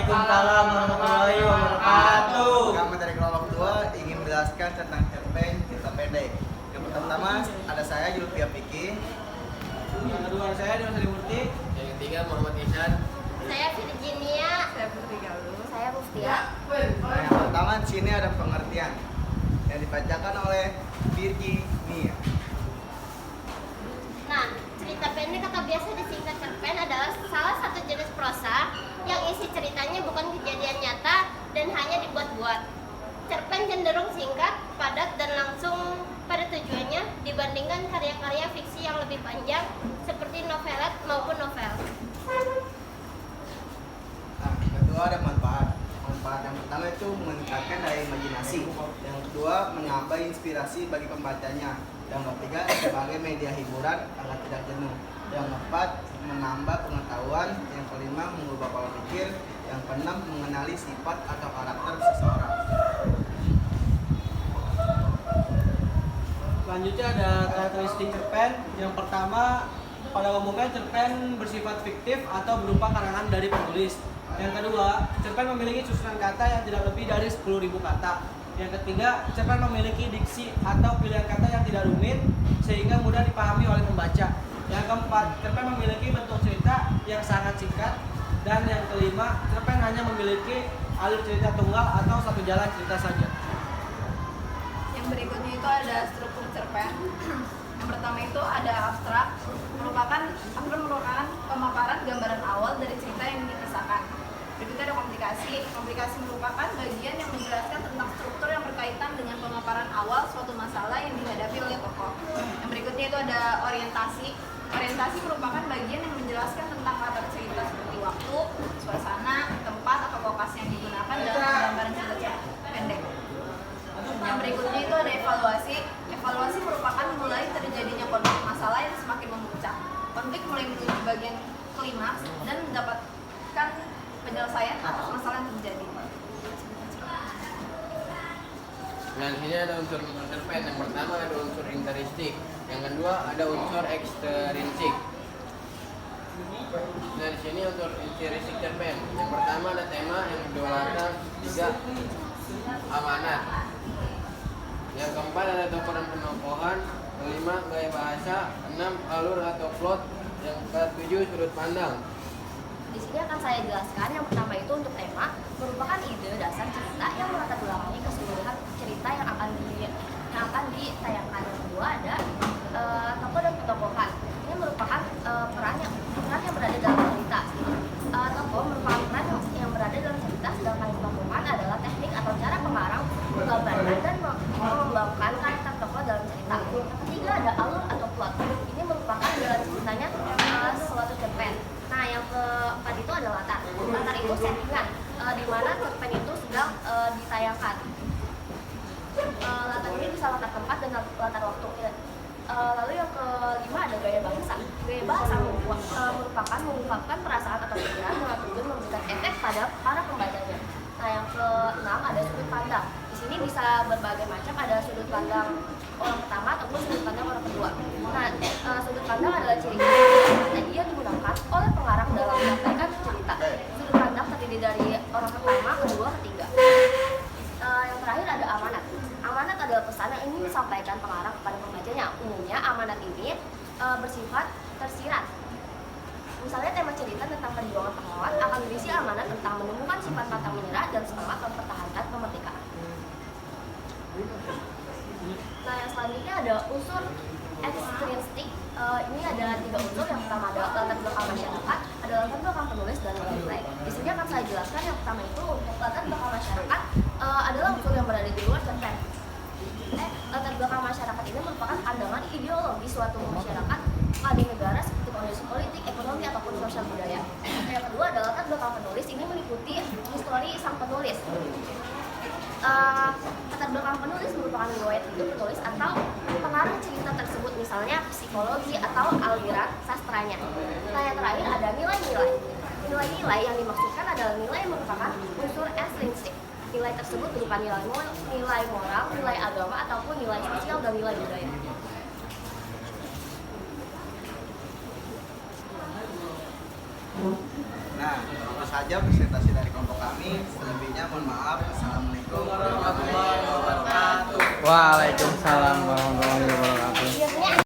Waalaikumsalam warahmatullahi wabarakatuh. Kami dari kelompok 2 ingin menjelaskan tentang cerpen cerita pendek. Yang pertama ada saya Julfia Piki. Yang kedua saya Dimas Murti. Yang ketiga Muhammad Ihsan. Saya Virginia. Saya Putri Galuh. Saya Muftia. Nah, yang pertama di sini ada pengertian yang dibacakan oleh Virginia. Nah, cerita pendek atau biasa disingkat cerpen adalah salah satu jenis prosa yang isi ceritanya bukan kejadian nyata dan hanya dibuat-buat. Cerpen cenderung singkat, padat, dan langsung pada tujuannya dibandingkan karya-karya fiksi yang lebih panjang seperti novelet maupun novel. Nah, yang kedua ada manfaat. Manfaat yang pertama itu meningkatkan daya imajinasi. Yang kedua menambah inspirasi bagi pembacanya. Yang ketiga sebagai media hiburan agar tidak jenuh. Yang keempat menambah pengetahuan. Yang kelima mengubah pola pikir. Yang keenam mengenali sifat atau karakter seseorang. Selanjutnya ada karakteristik cerpen. Yang pertama, pada umumnya cerpen bersifat fiktif atau berupa karangan dari penulis. Yang kedua, cerpen memiliki susunan kata yang tidak lebih dari 10.000 kata. Yang ketiga, cerpen memiliki diksi atau pilihan kata yang tidak rumit sehingga mudah dipahami oleh pembaca. Yang keempat, cerpen memiliki bentuk cerita yang sangat singkat. Dan yang kelima, cerpen hanya memiliki alur cerita tunggal atau satu jalan cerita saja. Yang berikutnya itu ada struktur cerpen. Yang pertama itu ada abstrak, merupakan pemaparan gambaran awal dari cerita yang dikisahkan. Berikutnya ada komplikasi. Komplikasi merupakan bagian yang menjelaskan tentang struktur yang berkaitan dengan pemaparan awal suatu masalah yang dihadapi oleh tokoh. Yang berikutnya itu ada orientasi. Orientasi merupakan bagian yang menjelaskan tentang latar cerita seperti waktu, suasana, tempat, atau lokasi yang digunakan dalam gambaran cerita pendek. Yang berikutnya itu ada evaluasi. Evaluasi merupakan mulai terjadinya konflik masalah yang semakin memuncak. Konflik mulai menuju bagian klimaks dan mendapatkan penyelesaian atas masalah yang terjadi. Nah, di sini ada unsur cerpen. Yang pertama ada unsur intrinsik, yang kedua ada unsur ekstrinsik. Nah, di sini unsur intrinsik cerpen. Yang pertama ada tema, yang kedua latar, tiga amanat. Yang keempat ada tokoh dan penokohan, kelima gaya bahasa, enam alur atau plot, yang ketujuh sudut pandang. Di sini akan saya jelaskan. Yang pertama itu untuk tema merupakan ide dasar cerita yang melatar belakangi keseluruhan cerita yang akan ditayangkan. Yang kedua ada tokoh dan petokohan. Ini merupakan peran yang berada dalam cerita. Tokoh merupakan peran yang berada dalam cerita, sedangkan petokohan adalah teknik atau cara pengarang menggambarkan dan mengembangkan karakter tokoh dalam cerita. Yang ketiga ada alur atau plot. Ini merupakan jalan ceritanya suatu cerpen. Nah, yang keempat itu ada latar. Latar itu settingan, di mana cerpen itu sedang ditayangkan. Latar ini bisa latar tempat dan latar waktu. Lalu yang kelima ada gaya bahasa. Gaya bahasa merupakan mengungkapkan perasaan atau pikiran dengan tujuan memberikan efek pada para pembacanya. Nah, yang keenam ada sudut pandang. Di sini bisa berbagai macam, ada sudut pandang orang pertama ataupun sudut pandang orang kedua. Nah, sudut pandang adalah ciri strategi yang digunakan oleh pengarang dalam menyampaikan cerita. Sudut pandang terdiri dari orang pertama, kedua, ketiga. Yang terakhir ada amanat. Amanat adalah pesan yang ingin disampaikan pengarang kepada pembacanya. Umumnya amanat ini bersifat tersirat. Misalnya tema cerita tentang perjuangan pahlawan akan berisi amanat tentang menemukan sifat pantang menyerah dan semangat mempertahankan kemerdekaan. Nah, yang selanjutnya ada unsur ekstrinsik. Ini ada 3 unsur. Yang pertama ada latar belakang masyarakat, ada latar belakang penulis, dan nilai. Di sini akan saya jelaskan. Yang pertama itu untuk latar belakang masyarakat adalah unsur yang berada di luar cerpen. Latar belakang masyarakat ini merupakan pandangan ideologi suatu masyarakat di negara seperti kondisi politik, ekonomi, ataupun sosial budaya. Yang kedua adalah latar belakang penulis. Ini meliputi histori sang penulis. Latar belakang penulis merupakan riwayat hidup penulis atau pengarang cerita tersebut, misalnya psikologi atau aliran sastranya. Nah, yang terakhir ada nilai-nilai. Nilai-nilai yang dimaksudkan adalah nilai yang merupakan unsur estrinsik. Nilai tersebut berupa nilai moral, nilai agama, ataupun nilai sosial dan nilai budaya. Nah, itu saja presentasi dari kelompok kami. Selebihnya mohon maaf. Assalamualaikum warahmatullahi wabarakatuh. Waalaikumsalam warahmatullahi wabarakatuh.